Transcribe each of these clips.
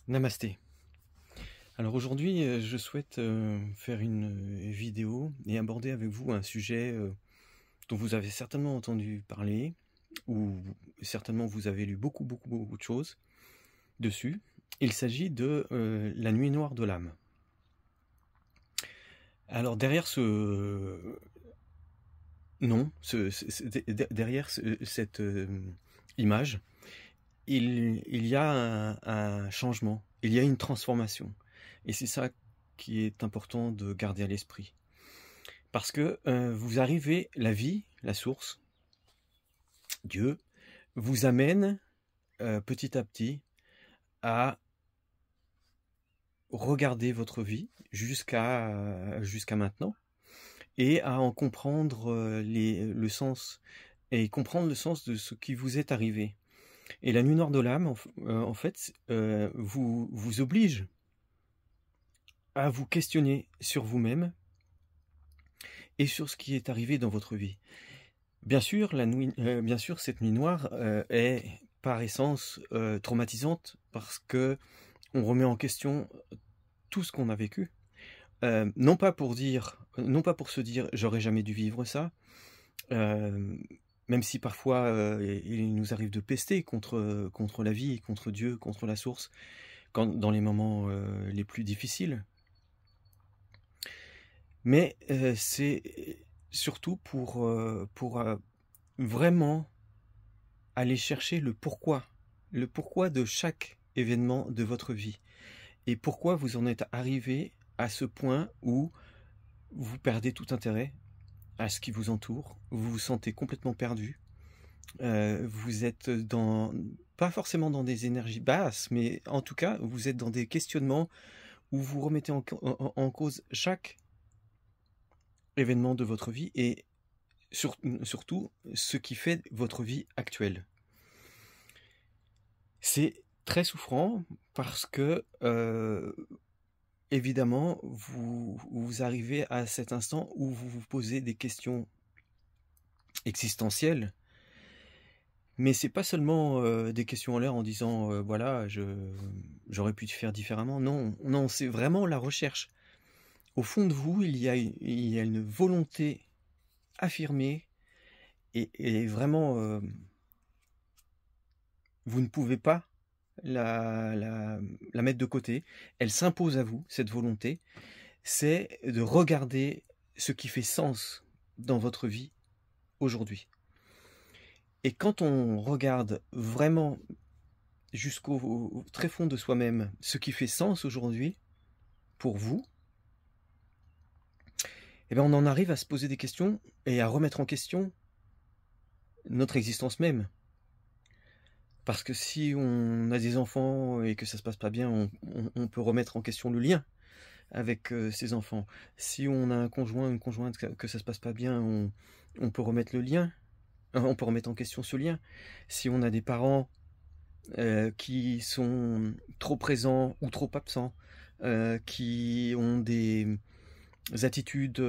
Namasté. Alors aujourd'hui, je souhaite faire une vidéo et aborder avec vous un sujet dont vous avez certainement entendu parler, ou certainement vous avez lu beaucoup de choses dessus. Il s'agit de la nuit noire de l'âme. Alors derrière ce nom, derrière cette image, il y a un changement, il y a une transformation. Et c'est ça qui est important de garder à l'esprit. Parce que vous arrivez, la vie, la source, Dieu, vous amène petit à petit à regarder votre vie jusqu'à maintenant et à en comprendre le sens et comprendre le sens de ce qui vous est arrivé. Et la nuit noire de l'âme, en fait, vous oblige à vous questionner sur vous-même et sur ce qui est arrivé dans votre vie. Bien sûr, cette nuit noire est par essence traumatisante parce que on remet en question tout ce qu'on a vécu. Non pas pour se dire j'aurais jamais dû vivre ça, même si parfois il nous arrive de pester contre la vie, contre Dieu, contre la source, dans les moments les plus difficiles. Mais c'est surtout pour vraiment aller chercher le pourquoi de chaque événement de votre vie et pourquoi vous en êtes arrivé à ce point où vous perdez tout intérêt à ce qui vous entoure, vous vous sentez complètement perdu, vous êtes pas forcément dans des énergies basses, mais en tout cas vous êtes dans des questionnements où vous remettez en cause chaque événement de votre vie et surtout ce qui fait votre vie actuelle. C'est très souffrant parce que évidemment vous arrivez à cet instant où vous vous posez des questions existentielles, mais c'est pas seulement des questions en l'air en disant voilà, j'aurais pu faire différemment. Non, c'est vraiment la recherche. Au fond de vous, il y a une volonté affirmée et vraiment vous ne pouvez pas la mettre de côté. Elle s'impose à vous, cette volonté. C'est de regarder ce qui fait sens dans votre vie aujourd'hui. Et quand on regarde vraiment jusqu'au très fond de soi-même ce qui fait sens aujourd'hui pour vous, eh bien on en arrive à se poser des questions et à remettre en question notre existence même. Parce que si on a des enfants et que ça se passe pas bien, on peut remettre en question le lien avec ses enfants. Si on a un conjoint, une conjointe, que ça se passe pas bien, on peut remettre le lien, on peut remettre en question ce lien. Si on a des parents qui sont trop présents ou trop absents, qui ont des attitudes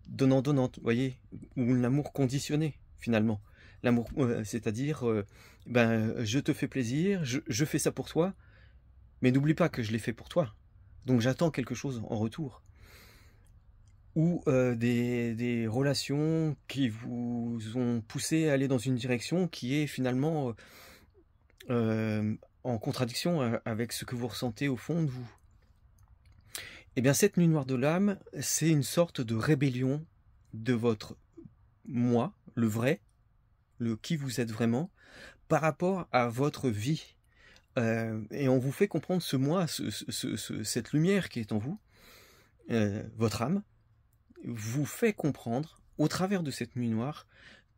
donnant-donnantes, vous voyez, ou l'amour conditionné finalement. L'amour, c'est-à-dire, je te fais plaisir, je fais ça pour toi, mais n'oublie pas que je l'ai fait pour toi. Donc j'attends quelque chose en retour. Ou des relations qui vous ont poussé à aller dans une direction qui est finalement en contradiction avec ce que vous ressentez au fond de vous. Eh bien, cette nuit noire de l'âme, c'est une sorte de rébellion de votre moi, le vrai, le qui vous êtes vraiment, par rapport à votre vie. Et on vous fait comprendre ce moi, cette lumière qui est en vous, votre âme, vous fait comprendre, au travers de cette nuit noire,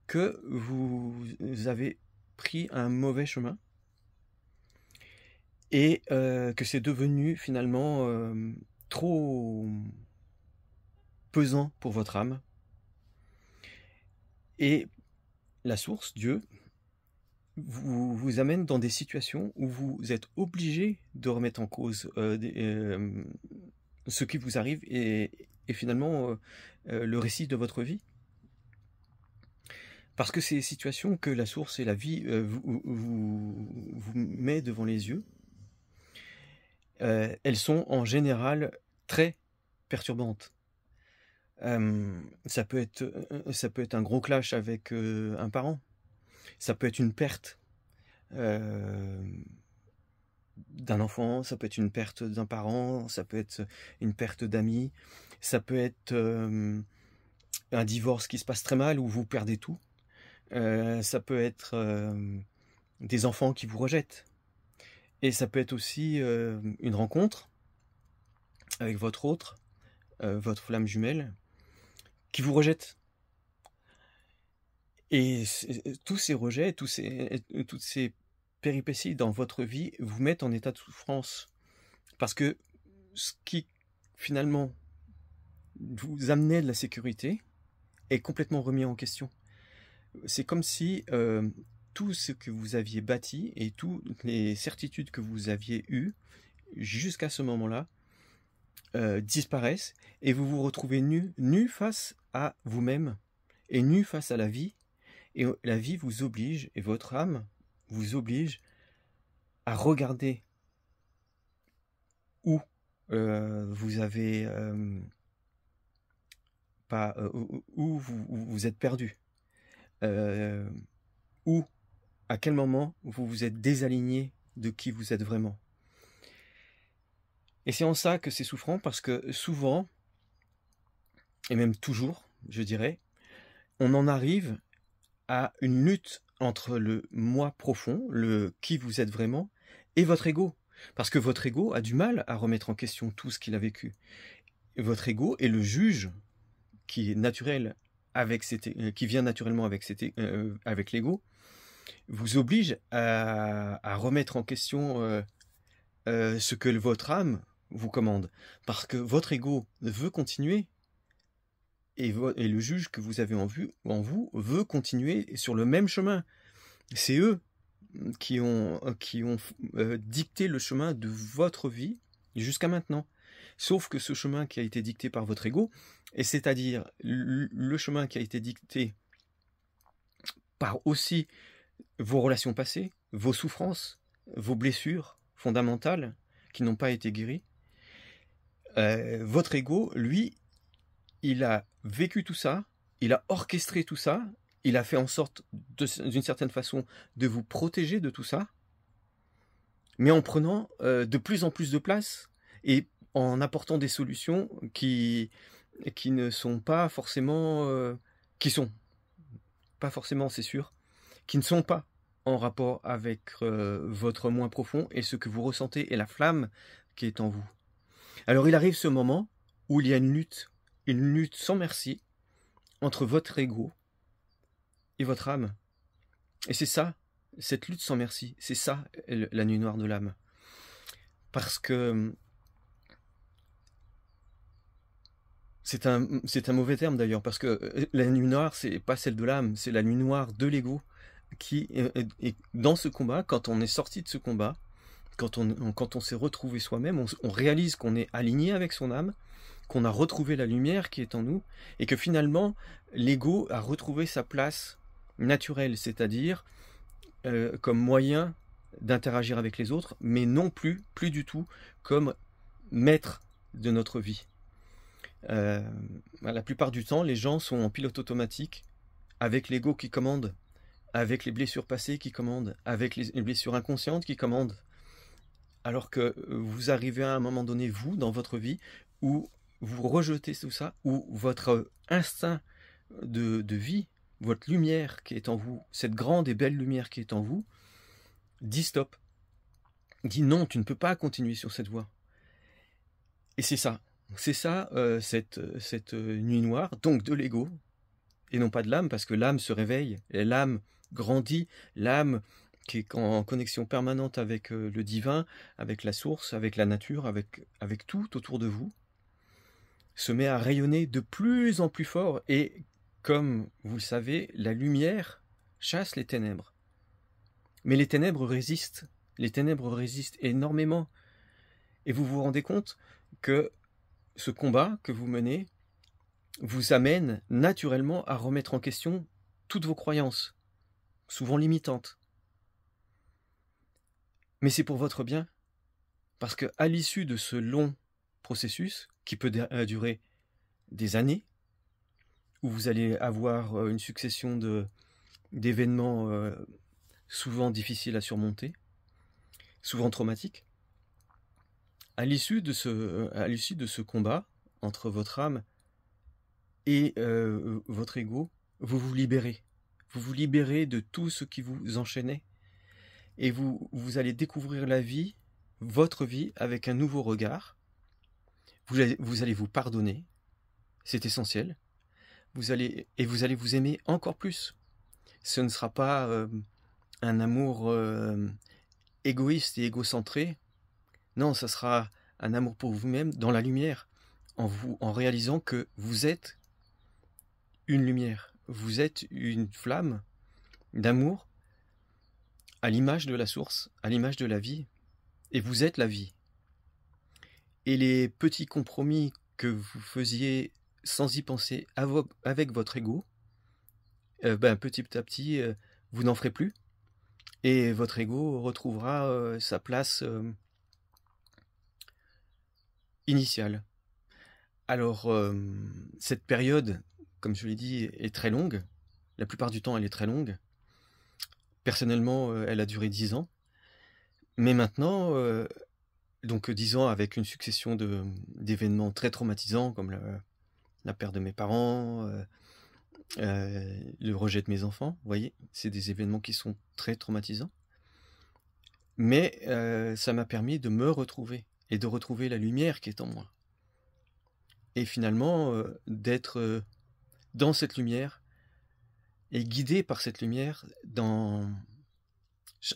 que vous avez pris un mauvais chemin et que c'est devenu finalement trop pesant pour votre âme. Et la source, Dieu, vous amène dans des situations où vous êtes obligé de remettre en cause ce qui vous arrive et finalement le récit de votre vie. Parce que c'est des situations que la source et la vie vous met devant les yeux. elles sont en général très perturbantes. Ça peut être un gros clash avec, un parent. Ça peut être une perte, d'un enfant, ça peut être une perte d'un parent, ça peut être une perte d'amis, ça peut être, un divorce qui se passe très mal où vous perdez tout. Ça peut être, des enfants qui vous rejettent et ça peut être aussi, une rencontre avec votre flamme jumelle qui vous rejette et tous ces rejets, toutes ces péripéties dans votre vie vous mettent en état de souffrance parce que ce qui, finalement, vous amenait de la sécurité est complètement remis en question. C'est comme si, tout ce que vous aviez bâti et toutes les certitudes que vous aviez eues jusqu'à ce moment-là, disparaissent et vous vous retrouvez nu face à vous-même et nu face à la vie et la vie vous oblige et votre âme vous oblige à regarder où, vous avez, pas, où vous êtes perdu. Où, à quel moment vous vous êtes désaligné de qui vous êtes vraiment. Et c'est en ça que c'est souffrant parce que souvent, et même toujours, je dirais, on en arrive à une lutte entre le moi profond, le qui vous êtes vraiment, et votre ego. Parce que votre ego a du mal à remettre en question tout ce qu'il a vécu. Et votre ego est le juge qui est naturel qui vient naturellement avec l'ego, vous oblige à remettre en question ce que votre âme vous commande. Parce que votre ego veut continuer et le juge que vous avez en vous veut continuer sur le même chemin. C'est eux qui ont dicté le chemin de votre vie jusqu'à maintenant. Sauf que ce chemin qui a été dicté par votre ego, et c'est-à-dire le chemin qui a été dicté par aussi vos relations passées, vos souffrances, vos blessures fondamentales qui n'ont pas été guéries, votre ego, lui, il a vécu tout ça, il a orchestré tout ça, il a fait en sorte, d'une certaine façon, de vous protéger de tout ça, mais en prenant de plus en plus de place et en apportant des solutions qui ne sont pas forcément, qui sont pas forcément, c'est sûr, qui ne sont pas en rapport avec votre moi profond et ce que vous ressentez et la flamme qui est en vous. Alors il arrive ce moment où il y a une lutte sans merci entre votre ego et votre âme. Et c'est ça, cette lutte sans merci, c'est ça la nuit noire de l'âme. Parce que c'est un mauvais terme d'ailleurs, parce que la nuit noire, c'est pas celle de l'âme, c'est la nuit noire de l'ego qui est dans ce combat. Quand on est sorti de ce combat, quand on s'est retrouvé soi-même, on réalise qu'on est aligné avec son âme, qu'on a retrouvé la lumière qui est en nous, et que finalement, l'ego a retrouvé sa place naturelle, c'est-à-dire comme moyen d'interagir avec les autres, mais non plus du tout comme maître de notre vie. La plupart du temps, les gens sont en pilote automatique, avec l'ego qui commande, avec les blessures passées qui commandent, avec les blessures inconscientes qui commandent. Alors que vous arrivez à un moment donné, vous, dans votre vie, où vous rejetez tout ça, où votre instinct de vie, votre lumière qui est en vous, cette grande et belle lumière qui est en vous, dit stop. Dit non, tu ne peux pas continuer sur cette voie. Et c'est ça, cette nuit noire, donc de l'ego, et non pas de l'âme, parce que l'âme se réveille, et l'âme grandit, l'âme qui est en connexion permanente avec le divin, avec la source, avec la nature, avec tout autour de vous, se met à rayonner de plus en plus fort, et comme vous le savez, la lumière chasse les ténèbres. Mais les ténèbres résistent énormément, et vous vous rendez compte que ce combat que vous menez vous amène naturellement à remettre en question toutes vos croyances, souvent limitantes. Mais c'est pour votre bien, Parce que à l'issue de ce long processus, qui peut durer des années, où vous allez avoir une succession d'événements souvent difficiles à surmonter, souvent traumatiques, à l'issue de ce combat entre votre âme et votre ego, vous vous libérez. Vous vous libérez de tout ce qui vous enchaînait. Et vous allez découvrir la vie, votre vie, avec un nouveau regard. Vous allez vous pardonner. C'est essentiel. Vous allez vous aimer encore plus. Ce ne sera pas un amour égoïste et égocentré. Non, ça sera un amour pour vous-même dans la lumière, en réalisant que vous êtes une lumière, vous êtes une flamme d'amour à l'image de la source, à l'image de la vie, et vous êtes la vie. Et les petits compromis que vous faisiez sans y penser avec votre ego, petit à petit, vous n'en ferez plus, et votre ego retrouvera sa place initiale. Alors, cette période, comme je l'ai dit, est très longue. La plupart du temps, elle est très longue. Personnellement, elle a duré 10 ans. Mais maintenant, donc 10 ans avec une succession d'événements très traumatisants, comme la perte de mes parents, le rejet de mes enfants. Vous voyez, c'est des événements qui sont très traumatisants. Mais ça m'a permis de me retrouver, et de retrouver la lumière qui est en moi. Et finalement, d'être dans cette lumière, et guidé par cette lumière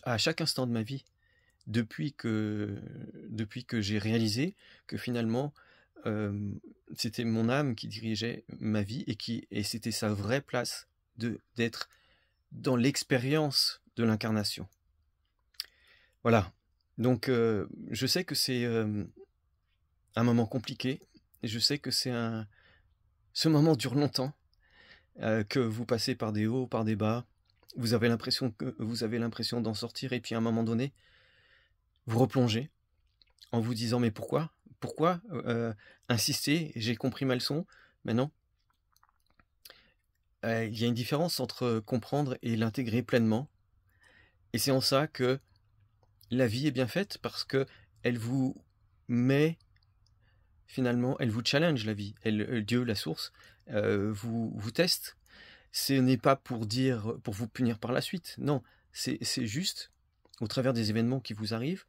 à chaque instant de ma vie, depuis que j'ai réalisé que finalement, c'était mon âme qui dirigeait ma vie, et c'était sa vraie place d'être dans l'expérience de l'incarnation. Voilà. Donc, je sais que c'est un moment compliqué, et je sais que ce moment dure longtemps, que vous passez par des hauts, par des bas. Vous avez l'impression d'en sortir, et puis à un moment donné, vous replongez en vous disant mais pourquoi insister? J'ai compris ma leçon. Mais non. Il y a une différence entre comprendre et l'intégrer pleinement. Et c'est en ça que la vie est bien faite, parce que elle vous met, finalement, elle vous challenge, la vie. Dieu, la source, vous teste. Ce n'est pas pour vous punir par la suite. Non, c'est juste, au travers des événements qui vous arrivent,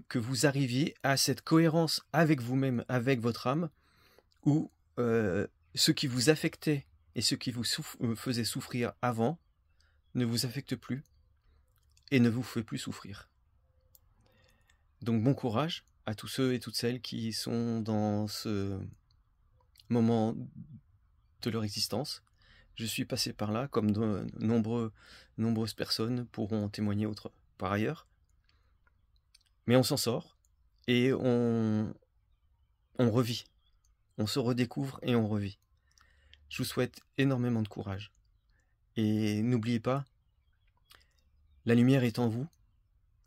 que vous arriviez à cette cohérence avec vous-même, avec votre âme, où ce qui vous affectait et ce qui vous faisait souffrir avant ne vous affecte plus et ne vous fait plus souffrir. Donc bon courage à tous ceux et toutes celles qui sont dans ce moment de leur existence. Je suis passé par là, comme de nombreuses personnes pourront en témoigner par ailleurs. Mais on s'en sort, et on revit. On se redécouvre et on revit. Je vous souhaite énormément de courage. Et n'oubliez pas, la lumière est en vous,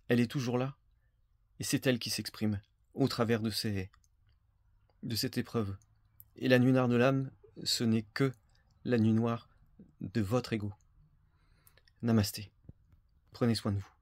elle est toujours là, et c'est elle qui s'exprime au travers de cette épreuve. Et la nuit noire de l'âme, ce n'est que la nuit noire de votre ego. Namasté. Prenez soin de vous.